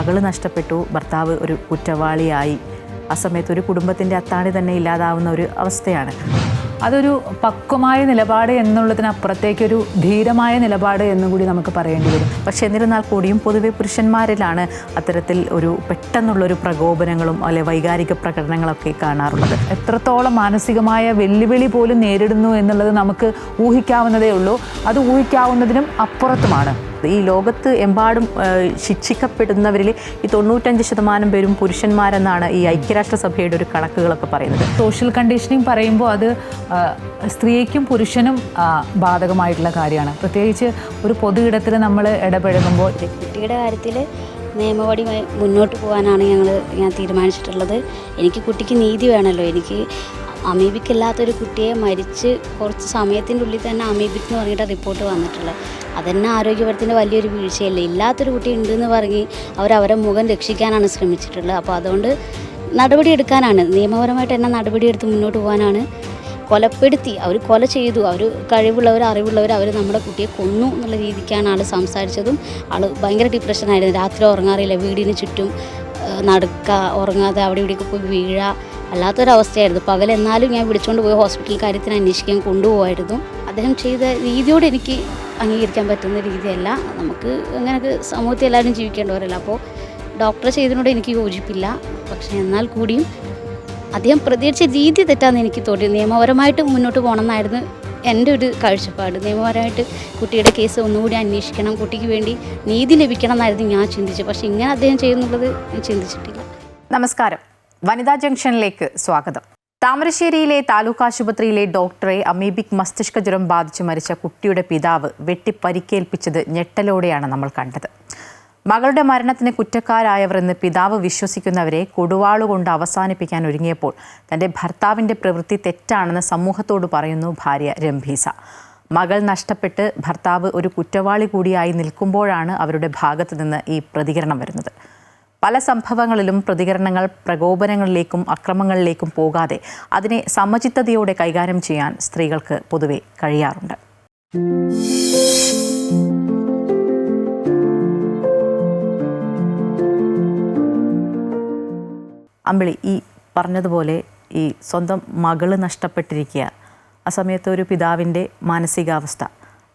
മകൾ നഷ്ടപ്പെട്ടു, ഭർത്താവ് ഒരു കുറ്റവാളിയായി. ആ സമയത്ത് ഒരു കുടുംബത്തിൻ്റെ അത്താണി തന്നെ ഇല്ലാതാവുന്ന ഒരു അവസ്ഥയാണ്. അതൊരു പക്വമായ നിലപാട് എന്നുള്ളതിനപ്പുറത്തേക്കൊരു ധീരമായ നിലപാട് എന്നും കൂടി നമുക്ക് പറയേണ്ടി വരും. പക്ഷെ എന്നിരുന്നാൽ കൂടിയും പൊതുവെ പുരുഷന്മാരിലാണ് അത്തരത്തിൽ ഒരു പെട്ടെന്നുള്ളൊരു പ്രകോപനങ്ങളും അല്ലെ വൈകാരിക പ്രകടനങ്ങളൊക്കെ കാണാറുള്ളത്. എത്രത്തോളം മാനസികമായ വെല്ലുവിളി പോലും നേരിടുന്നു എന്നുള്ളത് നമുക്ക് ഊഹിക്കാവുന്നതേ ഉള്ളൂ. അത് ഊഹിക്കാവുന്നതിനും അപ്പുറത്തുമാണ്. ഈ ലോകത്ത് എമ്പാടും ശിക്ഷിക്കപ്പെടുന്നവരിൽ ഈ 95% പേരും പുരുഷന്മാരെന്നാണ് ഈ ഐക്യരാഷ്ട്രസഭയുടെ ഒരു കണക്കുകളൊക്കെ പറയുന്നത്. സോഷ്യൽ കണ്ടീഷനിങ് പറയുമ്പോൾ അത് സ്ത്രീക്കും പുരുഷനും ബാധകമായിട്ടുള്ള കാര്യമാണ്. പ്രത്യേകിച്ച് ഒരു പൊതു ഇടത്തിൽ നമ്മൾ ഇടപഴകുമ്പോൾ കുട്ടിയുടെ കാര്യത്തിൽ നിയമപടി മുന്നോട്ട് പോകാനാണ് ഞാൻ തീരുമാനിച്ചിട്ടുള്ളത്. എനിക്ക് കുട്ടിക്ക് നീതി വേണമല്ലോ. എനിക്ക് അമീബിക്കില്ലാത്തൊരു കുട്ടിയെ മരിച്ച് കുറച്ച് സമയത്തിൻ്റെ ഉള്ളിൽ തന്നെ അമീബിക് എന്ന് പറഞ്ഞിട്ട് റിപ്പോർട്ട് വന്നിട്ടുള്ളത്. അതെന്നെ ആരോഗ്യപരത്തിൻ്റെ വലിയൊരു വീഴ്ചയല്ലേ. ഇല്ലാത്തൊരു കുട്ടി ഉണ്ടെന്ന് പറഞ്ഞ് അവരവരെ മുഖം രക്ഷിക്കാനാണ് ശ്രമിച്ചിട്ടുള്ളത്. അപ്പോൾ അതുകൊണ്ട് നടപടിയെടുക്കാനാണ്, നിയമപരമായിട്ട് തന്നെ നടപടിയെടുത്ത് മുന്നോട്ട് പോകാനാണ്. കൊലപ്പെടുത്തി, അവർ കൊല ചെയ്തു, അവർ കഴിവുള്ളവർ അറിവുള്ളവർ അവർ നമ്മുടെ കുട്ടിയെ കൊന്നു എന്നുള്ള രീതിക്കാണ് ആൾ സംസാരിച്ചതും. ആൾ ഭയങ്കര ഡിപ്രഷനായിരുന്നു. രാത്രി ഉറങ്ങാറില്ല, വീടിന് ചുറ്റും നടക്കുക, ഉറങ്ങാതെ അവിടെ ഇവിടെയൊക്കെ പോയി വീഴുക, അല്ലാത്തൊരവസ്ഥയായിരുന്നു. പകലെന്നാലും ഞാൻ വിളിച്ചുകൊണ്ട് പോയി ഹോസ്പിറ്റൽ കാര്യത്തിന് അന്വേഷിക്കാൻ കൊണ്ടുപോകായിരുന്നു. അദ്ദേഹം ചെയ്ത രീതിയോട് എനിക്ക് അംഗീകരിക്കാൻ പറ്റുന്ന രീതിയല്ല. നമുക്ക് അങ്ങനെയൊക്കെ സമൂഹത്തിൽ എല്ലാവരും ജീവിക്കേണ്ടവരല്ല. അപ്പോൾ ഡോക്ടർ ചെയ്തതിനോട് എനിക്ക് യോജിപ്പില്ല. പക്ഷേ എന്നാൽ കൂടിയും അദ്ദേഹം പ്രതികരിച്ച രീതി തെറ്റാന്ന് എനിക്ക് തോന്നി. നിയമപരമായിട്ട് മുന്നോട്ട് പോകണമെന്നായിരുന്നു എൻ്റെ ഒരു കാഴ്ചപ്പാട്. നിയമപരമായിട്ട് കുട്ടിയുടെ കേസ് ഒന്നുകൂടി അന്വേഷിക്കണം, കുട്ടിക്ക് വേണ്ടി നീതി ലഭിക്കണം എന്നായിരുന്നു ഞാൻ ചിന്തിച്ചത്. പക്ഷേ ഇങ്ങനെ അദ്ദേഹം ചെയ്യുന്നുള്ളത് ഞാൻ ചിന്തിച്ചിട്ടില്ല. നമസ്കാരം, വനിതാ ജംഗ്ഷനിലേക്ക് സ്വാഗതം. താമരശ്ശേരിയിലെ താലൂക്ക് ആശുപത്രിയിലെ ഡോക്ടറെ അമീബിക് മസ്തിഷ്ക ജ്വരം ബാധിച്ച് മരിച്ച കുട്ടിയുടെ പിതാവ് വെട്ടിപ്പരിക്കേൽപ്പിച്ചത് ഞെട്ടലോടെയാണ് നമ്മൾ കണ്ടത്. മകളുടെ മരണത്തിന് കുറ്റക്കാരായവരെന്ന് പിതാവ് വിശ്വസിക്കുന്നവരെ കൊടുവാളുകൊണ്ട് അവസാനിപ്പിക്കാൻ ഒരുങ്ങിയപ്പോൾ തൻ്റെ ഭർത്താവിൻ്റെ പ്രവൃത്തി തെറ്റാണെന്ന് സമൂഹത്തോട് പറയുന്നു ഭാര്യ രംഭീസ. മകൾ നഷ്ടപ്പെട്ട് ഭർത്താവ് ഒരു കുറ്റവാളി കൂടിയായി നിൽക്കുമ്പോഴാണ് അവരുടെ ഭാഗത്തു നിന്ന് ഈ പ്രതികരണം വരുന്നത്. പല സംഭവങ്ങളിലും പ്രതികരണങ്ങൾ പ്രകോപനങ്ങളിലേക്കും അക്രമങ്ങളിലേക്കും പോകാതെ അതിനെ സമചിത്തതയോടെ കൈകാര്യം ചെയ്യാൻ സ്ത്രീകൾക്ക് പൊതുവെ കഴിയാറുണ്ട്. അമ്പിളി, ഈ പറഞ്ഞതുപോലെ ഈ സ്വന്തം മകള് നഷ്ടപ്പെട്ടിരിക്കുക, ആ സമയത്ത് ഒരു പിതാവിൻ്റെ മാനസികാവസ്ഥ,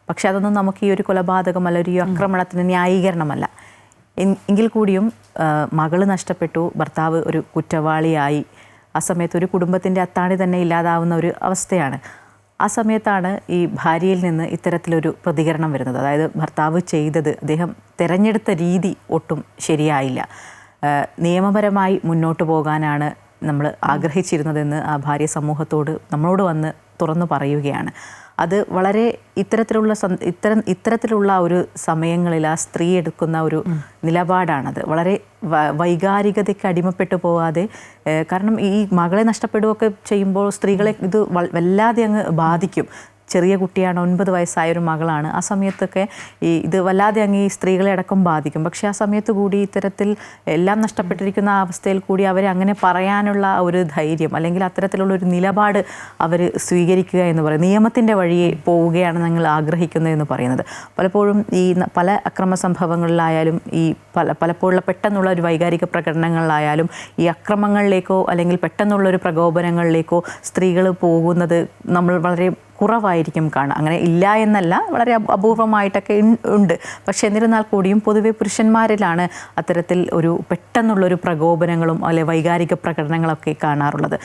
പക്ഷെ അതൊന്നും നമുക്ക് ഈ ഒരു കൊലപാതകമല്ല, ഒരു ആക്രമണത്തിന് ന്യായീകരണമല്ല. എങ്കിൽ കൂടിയും മകള് നഷ്ടപ്പെട്ടു, ഭർത്താവ് ഒരു കുറ്റവാളിയായി. ആ സമയത്ത് ഒരു കുടുംബത്തിൻ്റെ അത്താണി തന്നെ ഇല്ലാതാവുന്ന ഒരു അവസ്ഥയാണ്. ആ സമയത്താണ് ഈ ഭാര്യയിൽ നിന്ന് ഇത്തരത്തിലൊരു പ്രതികരണം വരുന്നത്. അതായത് ഭർത്താവ് ചെയ്തത്, അദ്ദേഹം തിരഞ്ഞെടുത്ത രീതി ഒട്ടും ശരിയായില്ല. നിയമപരമായി മുന്നോട്ട് പോകാനാണ് നമ്മൾ ആഗ്രഹിച്ചിരുന്നതെന്ന് ആ ഭാര്യ സമൂഹത്തോട് നമ്മളോട് വന്ന് തുറന്നു പറയുകയാണ്. അത് വളരെ ഇത്തരത്തിലുള്ള ഒരു സമയങ്ങളിൽ ആ സ്ത്രീ എടുക്കുന്ന ഒരു നിലപാടാണത്. വളരെ വൈകാരികതയ്ക്ക് അടിമപ്പെട്ടു പോവാതെ, കാരണം ഈ മകളെ നഷ്ടപ്പെടുകയൊക്കെ ചെയ്യുമ്പോൾ സ്ത്രീകളെ ഇത് വല്ലാതെ അങ്ങ് ബാധിക്കും. ചെറിയ കുട്ടിയാണ്, 9 വയസ്സായ ഒരു മകളാണ്. ആ സമയത്തൊക്കെ ഇത് വല്ലാതെ അങ്ങ് ഈ സ്ത്രീകളെ അടക്കം ബാധിക്കും. പക്ഷേ ആ സമയത്ത് കൂടി ഇത്തരത്തിൽ എല്ലാം നഷ്ടപ്പെട്ടിരിക്കുന്ന ആ അവസ്ഥയിൽ കൂടി അവരെ അങ്ങനെ പറയാനുള്ള ഒരു ധൈര്യം, അല്ലെങ്കിൽ അത്തരത്തിലുള്ളൊരു നിലപാട് അവർ സ്വീകരിക്കുക എന്ന് പറയും. നിയമത്തിൻ്റെ വഴിയെ പോവുകയാണ് ഞങ്ങൾ ആഗ്രഹിക്കുന്നതെന്ന് പറയുന്നത്. പലപ്പോഴും ഈ പല അക്രമ സംഭവങ്ങളിലായാലും ഈ പലപ്പോഴുള്ള പെട്ടെന്നുള്ള ഒരു വൈകാരിക പ്രകടനങ്ങളിലായാലും ഈ അക്രമങ്ങളിലേക്കോ അല്ലെങ്കിൽ പെട്ടെന്നുള്ളൊരു പ്രകോപനങ്ങളിലേക്കോ സ്ത്രീകൾ പോകുന്നത് നമ്മൾ വളരെ കുറവായിരിക്കും കാണുക. അങ്ങനെ ഇല്ല എന്നല്ല, വളരെ അപൂർവമായിട്ടൊക്കെ ഉണ്ട്. പക്ഷേ എന്നിരുന്നാൽ കൂടിയും പൊതുവെ പുരുഷന്മാരിലാണ് അത്തരത്തിൽ ഒരു പെട്ടെന്നുള്ളൊരു പ്രകോപനങ്ങളും അല്ലെ വൈകാരിക പ്രകടനങ്ങളൊക്കെ കാണാറുള്ളത്.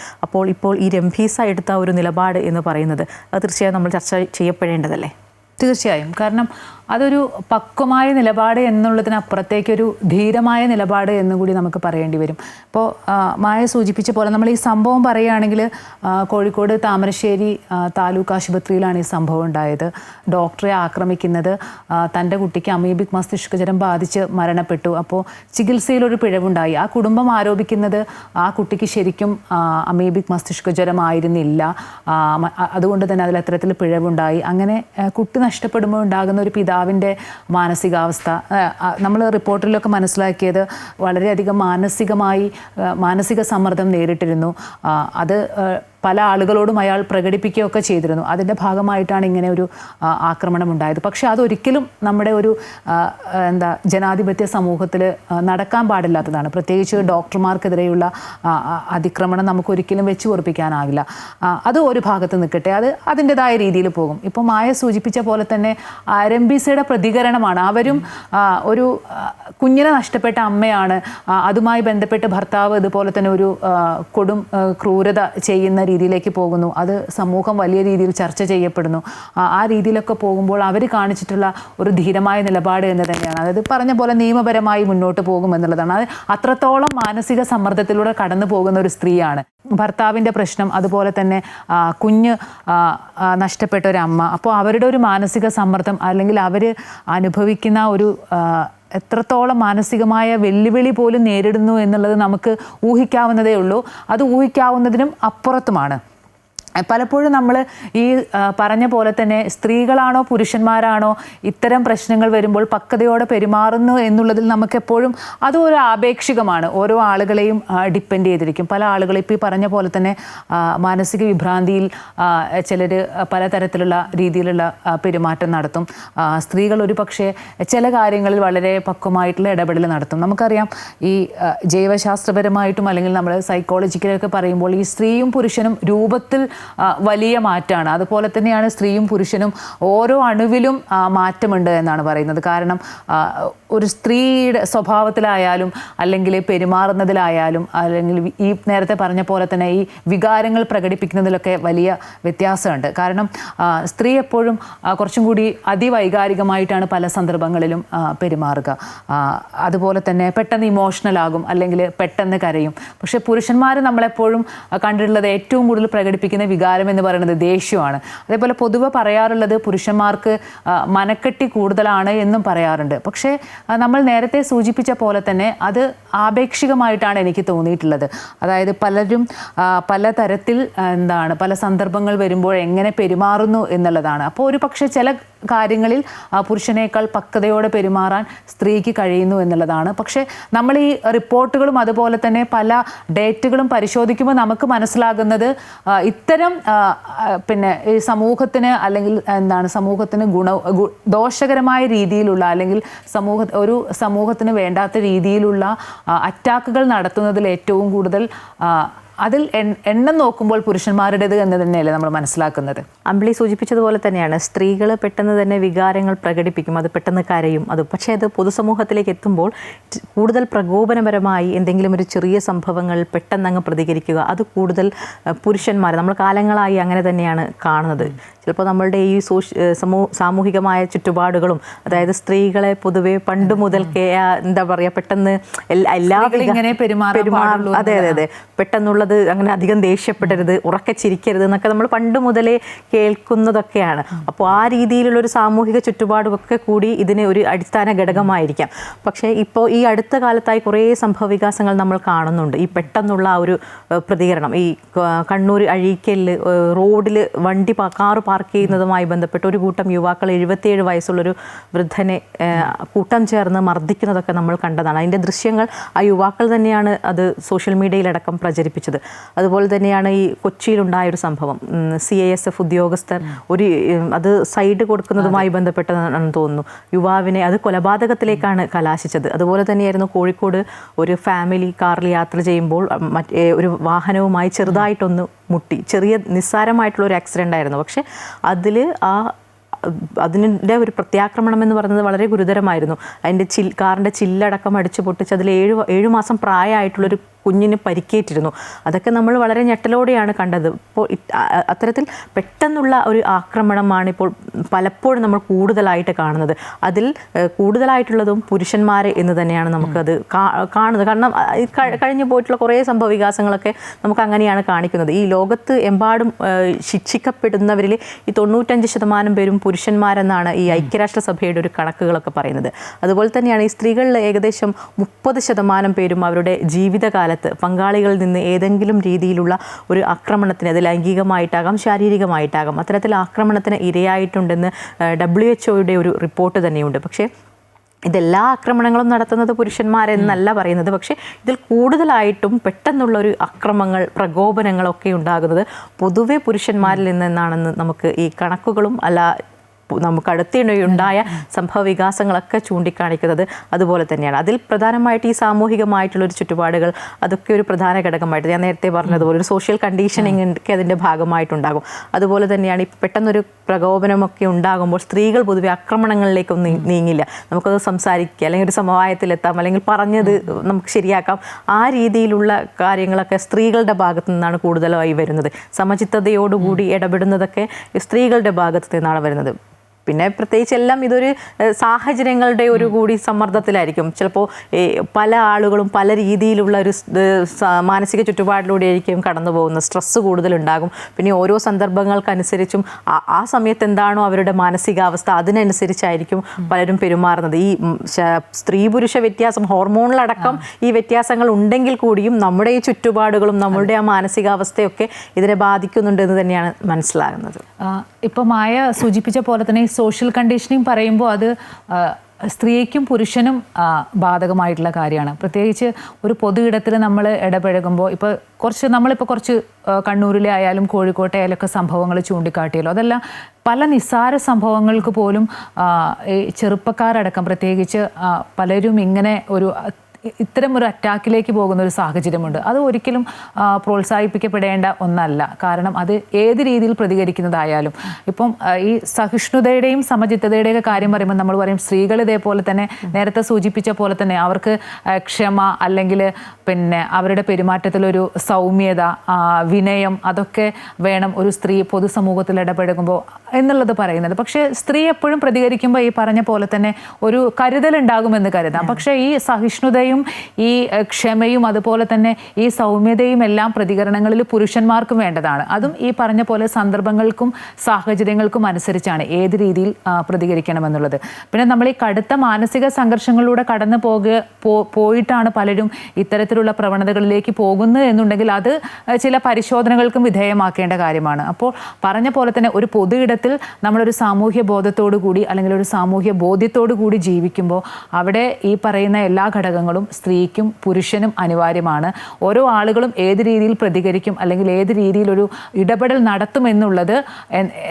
ഇപ്പോൾ ഈ രംഭീസ എടുത്ത ഒരു നിലപാട് എന്ന് പറയുന്നത് അത് തീർച്ചയായും നമ്മൾ ചർച്ച ചെയ്യപ്പെടേണ്ടതല്ലേ? തീർച്ചയായും. കാരണം അതൊരു പക്വമായ നിലപാട് എന്നുള്ളതിനപ്പുറത്തേക്കൊരു ധീരമായ നിലപാട് എന്നും കൂടി നമുക്ക് പറയേണ്ടി വരും. ഇപ്പോൾ മായ സൂചിപ്പിച്ച പോലെ നമ്മൾ ഈ സംഭവം പറയുകയാണെങ്കിൽ കോഴിക്കോട് താമരശ്ശേരി താലൂക്ക് ആശുപത്രിയിലാണ് ഈ സംഭവം ഉണ്ടായത്. ഡോക്ടറെ ആക്രമിക്കുന്നത്, തൻ്റെ കുട്ടിക്ക് അമീബിക് മസ്തിഷ്ക ജ്വരം ബാധിച്ച് മരണപ്പെട്ടു. അപ്പോൾ ചികിത്സയിലൊരു പിഴവുണ്ടായി. ആ കുടുംബം ആരോപിക്കുന്നത് ആ കുട്ടിക്ക് ശരിക്കും അമീബിക് മസ്തിഷ്ക ജ്വരമായിരുന്നില്ല, അതുകൊണ്ട് തന്നെ അതിൽ അത്തരത്തിൽ പിഴവുണ്ടായി. അങ്ങനെ കുട്ടി നഷ്ടപ്പെടുമ്പോൾ ഉണ്ടാകുന്ന ഒരു പിതാവിൻ്റെ മാനസികാവസ്ഥ നമ്മൾ റിപ്പോർട്ടിലൊക്കെ മനസ്സിലാക്കിയത് വളരെയധികം മാനസിക സമ്മർദ്ദം നേരിട്ടിരുന്നു. അത് പല ആളുകളോടും അയാൾ പ്രകടിപ്പിക്കുകയൊക്കെ ചെയ്തിരുന്നു. അതിൻ്റെ ഭാഗമായിട്ടാണ് ഇങ്ങനെ ഒരു ആക്രമണം ഉണ്ടായത്. പക്ഷെ അതൊരിക്കലും നമ്മുടെ ഒരു ജനാധിപത്യ സമൂഹത്തിൽ നടക്കാൻ പാടില്ലാത്തതാണ്. പ്രത്യേകിച്ച് ഡോക്ടർമാർക്കെതിരെയുള്ള അതിക്രമണം നമുക്കൊരിക്കലും വെച്ച് ഉറപ്പിക്കാനാകില്ല. അത് ഒരു ഭാഗത്ത് നിൽക്കട്ടെ, അത് അതിൻ്റെതായ രീതിയിൽ പോകും. ഇപ്പോൾ മായ സൂചിപ്പിച്ച പോലെ തന്നെ രംബീസയുടെ പ്രതികരണമാണ്. അവരും ഒരു കുഞ്ഞിനെ നഷ്ടപ്പെട്ട അമ്മയാണ്, അതുമായി ബന്ധപ്പെട്ട് ഭർത്താവ് ഇതുപോലെ തന്നെ ഒരു കൊടും ക്രൂരത ചെയ്യുന്ന രീതിയിലേക്ക് പോകുന്നു. അത് സമൂഹം വലിയ രീതിയിൽ ചർച്ച ചെയ്യപ്പെടുന്നു. ആ രീതിയിലൊക്കെ പോകുമ്പോൾ അവർ കാണിച്ചിട്ടുള്ള ഒരു ധീരമായ നിലപാട് എന്ന് തന്നെയാണ്. അതായത് പറഞ്ഞ പോലെ നിയമപരമായി മുന്നോട്ട് പോകും എന്നുള്ളതാണ്. അത് അത്രത്തോളം മാനസിക സമ്മർദ്ദത്തിലൂടെ കടന്നു പോകുന്ന ഒരു സ്ത്രീയാണ്. ഭർത്താവിൻ്റെ പ്രശ്നം, അതുപോലെ തന്നെ കുഞ്ഞ് നഷ്ടപ്പെട്ട ഒരു അമ്മ. അപ്പോൾ അവരുടെ ഒരു മാനസിക സമ്മർദ്ദം, അല്ലെങ്കിൽ അവർ അനുഭവിക്കുന്ന ഒരു എത്രത്തോളം മാനസികമായ വെല്ലുവിളി പോലും നേരിടുന്നു എന്നുള്ളത് നമുക്ക് ഊഹിക്കാവുന്നതേ ഉള്ളൂ. അത് ഊഹിക്കാവുന്നതിനും അപ്പുറത്തുമാണ്. പലപ്പോഴും നമ്മൾ ഈ പറഞ്ഞ പോലെ തന്നെ സ്ത്രീകളാണോ പുരുഷന്മാരാണോ ഇത്തരം പ്രശ്നങ്ങൾ വരുമ്പോൾ പക്വതയോടെ പെരുമാറുന്നു എന്നുള്ളതിൽ നമുക്കെപ്പോഴും അതും ഒരു ആപേക്ഷികമാണ്. ഓരോ ആളുകളെയും ഡിപ്പെൻഡ് ചെയ്തിരിക്കും. പല ആളുകളും ഇപ്പോൾ ഈ പറഞ്ഞ പോലെ തന്നെ മാനസിക വിഭ്രാന്തിയിൽ ചിലർ പലതരത്തിലുള്ള രീതിയിലുള്ള പെരുമാറ്റം നടത്തും. സ്ത്രീകൾ ഒരു പക്ഷേ ചില കാര്യങ്ങളിൽ വളരെ പക്വമായിട്ടുള്ള ഇടപെടൽ നടത്തും. നമുക്കറിയാം ഈ ജൈവശാസ്ത്രപരമായിട്ടും അല്ലെങ്കിൽ നമ്മൾ സൈക്കോളജിക്കലൊക്കെ പറയുമ്പോൾ ഈ സ്ത്രീയും പുരുഷനും രൂപത്തിൽ വലിയ മാറ്റമാണ്. അതുപോലെ തന്നെയാണ് സ്ത്രീയും പുരുഷനും ഓരോ അണുവിലും മാറ്റമുണ്ട് എന്നാണ് പറയുന്നത്. കാരണം ഒരു സ്ത്രീയുടെ സ്വഭാവത്തിലായാലും അല്ലെങ്കിൽ പെരുമാറുന്നതിലായാലും അല്ലെങ്കിൽ ഈ നേരത്തെ പറഞ്ഞ പോലെ തന്നെ ഈ വികാരങ്ങൾ പ്രകടിപ്പിക്കുന്നതിലൊക്കെ വലിയ വ്യത്യാസമുണ്ട്. കാരണം സ്ത്രീ എപ്പോഴും കുറച്ചും കൂടി അതിവൈകാരികമായിട്ടാണ് പല സന്ദർഭങ്ങളിലും പെരുമാറുക. അതുപോലെ തന്നെ പെട്ടെന്ന് ഇമോഷണൽ ആകും, അല്ലെങ്കിൽ പെട്ടെന്ന് കരയും. പക്ഷേ പുരുഷന്മാർ നമ്മളെപ്പോഴും കണ്ടിട്ടുള്ളത് ഏറ്റവും കൂടുതൽ പ്രകടിപ്പിക്കുന്ന വികാരം എന്ന് പറയുന്നത് ദേഷ്യമാണ്. അതേപോലെ പൊതുവെ പറയാറുള്ളത് പുരുഷന്മാർക്ക് മനക്കെട്ടി കൂടുതലാണ് എന്നും പറയാറുണ്ട്. പക്ഷേ നമ്മൾ നേരത്തെ സൂചിപ്പിച്ച പോലെ തന്നെ അത് ആപേക്ഷികമായിട്ടാണ് എനിക്ക് തോന്നിയിട്ടുള്ളത്. അതായത് പലരും പലതരത്തിൽ പല സന്ദർഭങ്ങൾ വരുമ്പോൾ എങ്ങനെ പെരുമാറുന്നു എന്നുള്ളതാണ്. അപ്പോൾ ഒരു പക്ഷേ ചില കാര്യങ്ങളിൽ പുരുഷനേക്കാൾ പക്വതയോടെ പെരുമാറാൻ സ്ത്രീക്ക് കഴിയുന്നു എന്നുള്ളതാണ്. പക്ഷേ നമ്മൾ ഈ റിപ്പോർട്ടുകളും അതുപോലെ തന്നെ പല ഡേറ്റുകളും പരിശോധിക്കുമ്പോൾ നമുക്ക് മനസ്സിലാകുന്നത് ഇത്തരം ഈ സമൂഹത്തിന് അല്ലെങ്കിൽ സമൂഹത്തിന് ദോഷകരമായ രീതിയിലുള്ള അല്ലെങ്കിൽ സമൂഹത്തിന് വേണ്ടാത്ത രീതിയിലുള്ള അറ്റാക്കുകൾ നടത്തുന്നതിൽ ഏറ്റവും കൂടുതൽ അതിൽ എണ്ണം നോക്കുമ്പോൾ പുരുഷന്മാരുടേത് എന്ന് തന്നെയല്ലേ നമ്മൾ മനസ്സിലാക്കുന്നത്. അമ്പിളി സൂചിപ്പിച്ചതുപോലെ തന്നെയാണ് സ്ത്രീകൾ പെട്ടെന്ന് തന്നെ വികാരങ്ങൾ പ്രകടിപ്പിക്കും, അത് പെട്ടെന്ന് കരയും. പക്ഷേ അത് പൊതുസമൂഹത്തിലേക്ക് എത്തുമ്പോൾ കൂടുതൽ പ്രകോപനപരമായി എന്തെങ്കിലും ഒരു ചെറിയ സംഭവങ്ങൾ പെട്ടെന്ന് അങ്ങ് പ്രതികരിക്കുക, അത് കൂടുതൽ പുരുഷന്മാർ നമ്മൾ കാലങ്ങളായി അങ്ങനെ തന്നെയാണ് കാണുന്നത്. ചിലപ്പോൾ നമ്മളുടെ ഈ സാമൂഹികമായ ചുറ്റുപാടുകളും, അതായത് സ്ത്രീകളെ പൊതുവെ പണ്ട് മുതൽക്കേ പെട്ടെന്ന് അതെ പെട്ടെന്നുള്ളത് അങ്ങനെ അധികം ദേഷ്യപ്പെടരുത്, ഉറക്കെ ചിരിക്കരുത് എന്നൊക്കെ നമ്മൾ പണ്ട് മുതലേ കേൾക്കുന്നതൊക്കെയാണ്. അപ്പോൾ ആ രീതിയിലുള്ള ഒരു സാമൂഹിക ചുറ്റുപാടുമൊക്കെ കൂടി ഇതിന് ഒരു അടിസ്ഥാന ഘടകമായിരിക്കാം. പക്ഷേ ഇപ്പോൾ ഈ അടുത്ത കാലത്തായി കുറേ സംഭവവികാസങ്ങൾ നമ്മൾ കാണുന്നുണ്ട്. ഈ പെട്ടെന്നുള്ള ആ ഒരു പ്രതികരണം, ഈ കണ്ണൂർ അഴീക്കലിൽ റോഡിൽ കാറ് പാർക്ക് ചെയ്യുന്നതുമായി ബന്ധപ്പെട്ട് ഒരു കൂട്ടം യുവാക്കൾ 77 വയസ്സുള്ളൊരു വൃദ്ധനെ കൂട്ടം ചേർന്ന് മർദ്ദിക്കുന്നതൊക്കെ നമ്മൾ കണ്ടതാണ്. അതിൻ്റെ ദൃശ്യങ്ങൾ ആ യുവാക്കൾ തന്നെയാണ് അത് സോഷ്യൽ മീഡിയയിലടക്കം പ്രചരിപ്പിച്ചത്. അതുപോലെ തന്നെയാണ് ഈ കൊച്ചിയിലുണ്ടായൊരു സംഭവം, CISF ഉദ്യോഗസ്ഥർ അത് സൈഡ് കൊടുക്കുന്നതുമായി ബന്ധപ്പെട്ടതാണെന്ന് തോന്നുന്നു, യുവാവിനെ അത് കൊലപാതകത്തിലേക്കാണ് കലാശിച്ചത്. അതുപോലെ തന്നെയായിരുന്നു കോഴിക്കോട് ഒരു ഫാമിലി കാറിൽ യാത്ര ചെയ്യുമ്പോൾ ഒരു വാഹനവുമായി ചെറുതായിട്ടൊന്ന് മുട്ടി. ചെറിയ നിസ്സാരമായിട്ടുള്ള ഒരു ആക്സിഡൻ്റ് ആയിരുന്നു. പക്ഷെ അതിൻ്റെ ഒരു പ്രത്യാക്രമണം എന്ന് പറയുന്നത് വളരെ ഗുരുതരമായിരുന്നു. അതിൻ്റെ കാറിൻ്റെ ചില്ലടക്കം അടിച്ചു പൊട്ടിച്ച് അതിൽ 7 മാസം പ്രായമായിട്ടുള്ളൊരു കുഞ്ഞിന് പരിക്കേറ്റിരുന്നു. അതൊക്കെ നമ്മൾ വളരെ ഞെട്ടലോടെയാണ് കണ്ടത്. ഇപ്പോൾ അത്തരത്തിൽ പെട്ടെന്നുള്ള ഒരു ആക്രമണമാണ് ഇപ്പോൾ പലപ്പോഴും നമ്മൾ കൂടുതലായിട്ട് കാണുന്നത്. അതിൽ കൂടുതലായിട്ടുള്ളതും പുരുഷന്മാർ എന്ന് തന്നെയാണ് നമുക്കത് കാണുന്നത്. കാരണം കഴിഞ്ഞു പോയിട്ടുള്ള കുറേ സംഭവവികാസങ്ങളൊക്കെ നമുക്ക് അങ്ങനെയാണ് കാണിക്കുന്നത്. ഈ ലോകത്ത് എമ്പാടും ശിക്ഷിക്കപ്പെടുന്നവരിൽ ഈ 95% പേരും പുരുഷന്മാരെന്നാണ് ഈ ഐക്യരാഷ്ട്രസഭയുടെ ഒരു കണക്കുകളൊക്കെ പറയുന്നത്. അതുപോലെ തന്നെയാണ് ഈ സ്ത്രീകളിൽ ഏകദേശം 30% പേരും അവരുടെ ജീവിതകാലം പങ്കാളികളിൽ നിന്ന് ഏതെങ്കിലും രീതിയിലുള്ള ഒരു ആക്രമണത്തിന്, അത് ലൈംഗികമായിട്ടാകാം ശാരീരികമായിട്ടാകാം, അത്തരത്തിൽ ആക്രമണത്തിന് ഇരയായിട്ടുണ്ടെന്ന് WHO ഒരു റിപ്പോർട്ട് തന്നെയുണ്ട്. പക്ഷേ ഇതെല്ലാ ആക്രമണങ്ങളും നടത്തുന്നത് പുരുഷന്മാരെന്നല്ല പറയുന്നത്. പക്ഷേ ഇതിൽ കൂടുതലായിട്ടും പെട്ടെന്നുള്ളൊരു അക്രമങ്ങൾ, പ്രകോപനങ്ങളൊക്കെ ഉണ്ടാകുന്നത് പൊതുവെ പുരുഷന്മാരിൽ നിന്നാണെന്ന് നമുക്ക് ഈ കണക്കുകളും നമുക്ക് അടുത്തിടെയുണ്ടായ സംഭവ വികാസങ്ങളൊക്കെ ചൂണ്ടിക്കാണിക്കുന്നത് അതുപോലെ തന്നെയാണ്. അതിൽ പ്രധാനമായിട്ട് ഈ സാമൂഹികമായിട്ടുള്ളൊരു ചുറ്റുപാടുകൾ അതൊക്കെ ഒരു പ്രധാന ഘടകമായിട്ട്, ഞാൻ നേരത്തെ പറഞ്ഞതുപോലെ ഒരു സോഷ്യൽ കണ്ടീഷനിങ് ഒക്കെ അതിൻ്റെ ഭാഗമായിട്ടുണ്ടാകും. അതുപോലെ തന്നെയാണ് ഈ പെട്ടെന്നൊരു പ്രകോപനമൊക്കെ ഉണ്ടാകുമ്പോൾ സ്ത്രീകൾ പൊതുവെ ആക്രമണങ്ങളിലേക്കൊന്നും നീങ്ങില്ല. നമുക്കത് സംസാരിക്കുക, അല്ലെങ്കിൽ ഒരു സമവായത്തിലെത്താം, അല്ലെങ്കിൽ പറഞ്ഞത് നമുക്ക് ശരിയാക്കാം. ആ രീതിയിലുള്ള കാര്യങ്ങളൊക്കെ സ്ത്രീകളുടെ ഭാഗത്തു നിന്നാണ് കൂടുതലായി വരുന്നത്. സമചിത്തതയോടുകൂടി ഇടപെടുന്നതൊക്കെ സ്ത്രീകളുടെ ഭാഗത്തു നിന്നാണ് വരുന്നത്. പിന്നെ പ്രത്യേകിച്ച് എല്ലാം ഇതൊരു സാഹചര്യങ്ങളുടെ ഒരു കൂടി സമ്മർദ്ദത്തിലായിരിക്കും. ചിലപ്പോൾ പല ആളുകളും പല രീതിയിലുള്ള ഒരു മാനസിക ചുറ്റുപാടിലൂടെ ആയിരിക്കും കടന്നു പോകുന്നത്. സ്ട്രെസ്സ് കൂടുതലുണ്ടാകും. പിന്നെ ഓരോ സന്ദർഭങ്ങൾക്കനുസരിച്ചും ആ സമയത്ത് എന്താണോ അവരുടെ മാനസികാവസ്ഥ അതിനനുസരിച്ചായിരിക്കും പലരും പെരുമാറുന്നത്. ഈ സ്ത്രീ പുരുഷ വ്യത്യാസം, ഹോർമോണിലടക്കം ഈ വ്യത്യാസങ്ങൾ ഉണ്ടെങ്കിൽ കൂടിയും നമ്മുടെ ഈ ചുറ്റുപാടുകളും നമ്മളുടെ ആ മാനസികാവസ്ഥയൊക്കെ ഇതിനെ ബാധിക്കുന്നുണ്ട് എന്ന് തന്നെയാണ് മനസ്സിലാകുന്നത്. ഇപ്പോൾ മായ സൂചിപ്പിച്ച പോലെ തന്നെ സോഷ്യൽ കണ്ടീഷനിങ് പറയുമ്പോൾ അത് സ്ത്രീക്കും പുരുഷനും ബാധകമായിട്ടുള്ള കാര്യമാണ്. പ്രത്യേകിച്ച് ഒരു പൊതു ഇടത്തിൽ നമ്മൾ ഇടപഴകുമ്പോൾ നമ്മളിപ്പോൾ കുറച്ച് കണ്ണൂരിലെ ആയാലും കോഴിക്കോട്ടെ ആയാലും ഒക്കെ സംഭവങ്ങൾ ചൂണ്ടിക്കാട്ടിയല്ലോ. അതെല്ലാം പല നിസ്സാര സംഭവങ്ങൾക്ക് പോലും ചെറുപ്പക്കാരടക്കം പ്രത്യേകിച്ച് പലരും ഇങ്ങനെ ഇത്തരം ഒരു അറ്റാക്കിലേക്ക് പോകുന്ന ഒരു സാഹചര്യമുണ്ട്. അത് ഒരിക്കലും പ്രോത്സാഹിപ്പിക്കപ്പെടേണ്ട ഒന്നല്ല. കാരണം അത് ഏത് രീതിയിൽ പ്രതികരിക്കുന്നതായാലും, ഇപ്പം ഈ സഹിഷ്ണുതയുടെയും സമചിത്തതയുടെയൊക്കെ കാര്യം പറയുമ്പോൾ നമ്മൾ പറയും സ്ത്രീകൾ ഇതേപോലെ തന്നെ നേരത്തെ സൂചിപ്പിച്ച പോലെ തന്നെ അവർക്ക് ക്ഷമ, അല്ലെങ്കിൽ പിന്നെ അവരുടെ പെരുമാറ്റത്തിലൊരു സൗമ്യത, വിനയം, അതൊക്കെ വേണം ഒരു സ്ത്രീ പൊതുസമൂഹത്തിൽ ഇടപഴകുമ്പോൾ എന്നുള്ളത് പറയുന്നത്. പക്ഷേ സ്ത്രീ എപ്പോഴും പ്രതികരിക്കുമ്പോൾ ഈ പറഞ്ഞ പോലെ തന്നെ ഒരു കരുതലുണ്ടാകുമെന്ന് കരുതാം. പക്ഷേ ഈ സഹിഷ്ണുതയും ഈ ക്ഷമയും അതുപോലെ തന്നെ ഈ സൗമ്യതയും എല്ലാം പ്രതികരണങ്ങളിൽ പുരുഷന്മാർക്കും വേണ്ടതാണ്. അതും ഈ പറഞ്ഞ പോലെ സന്ദർഭങ്ങൾക്കും സാഹചര്യങ്ങൾക്കും അനുസരിച്ചാണ് ഏത് രീതിയിൽ പ്രതികരിക്കണമെന്നുള്ളത്. പിന്നെ നമ്മൾ ഈ കടുത്ത മാനസിക സംഘർഷങ്ങളിലൂടെ കടന്നു പോയിട്ടാണ് പലരും ഇത്തരത്തിലുള്ള പ്രവണതകളിലേക്ക് പോകുന്നത് എന്നുണ്ടെങ്കിൽ അത് ചില പരിശോധനകൾക്കും വിധേയമാക്കേണ്ട കാര്യമാണ്. അപ്പോൾ പറഞ്ഞ പോലെ തന്നെ ഒരു പൊതു ഇടത്തിൽ നമ്മളൊരു സാമൂഹ്യ ബോധത്തോടു കൂടി അല്ലെങ്കിൽ ഒരു സാമൂഹ്യ ബോധ്യത്തോടു കൂടി ജീവിക്കുമ്പോൾ അവിടെ ഈ പറയുന്ന എല്ലാ ഘടകങ്ങളും സ്ത്രീക്കും പുരുഷനും അനിവാര്യമാണ്. ഓരോ ആളുകളും ഏത് രീതിയിൽ പ്രതികരിക്കും അല്ലെങ്കിൽ ഏത് രീതിയിലൊരു ഇടപെടൽ നടത്തും എന്നുള്ളത്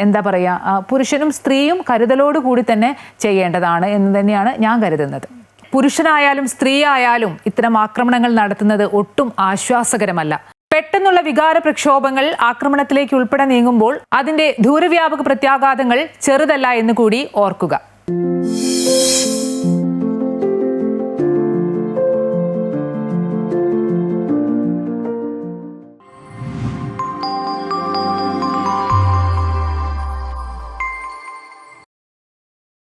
എന്താ പറയുക, പുരുഷനും സ്ത്രീയും കരുതലോടുകൂടി തന്നെ ചെയ്യേണ്ടതാണ് എന്ന് തന്നെയാണ് ഞാൻ കരുതുന്നത്. പുരുഷനായാലും സ്ത്രീ ആയാലും ഇത്തരം ആക്രമണങ്ങൾ നടത്തുന്നത് ഒട്ടും ആശ്വാസകരമല്ല. പെട്ടെന്നുള്ള വികാര പ്രക്ഷോഭങ്ങൾ ആക്രമണത്തിലേക്ക് ഉൾപ്പെടെ നീങ്ങുമ്പോൾ അതിന്റെ ദൂരവ്യാപക പ്രത്യാഘാതങ്ങൾ ചെറുതല്ല എന്ന് കൂടി ഓർക്കുക.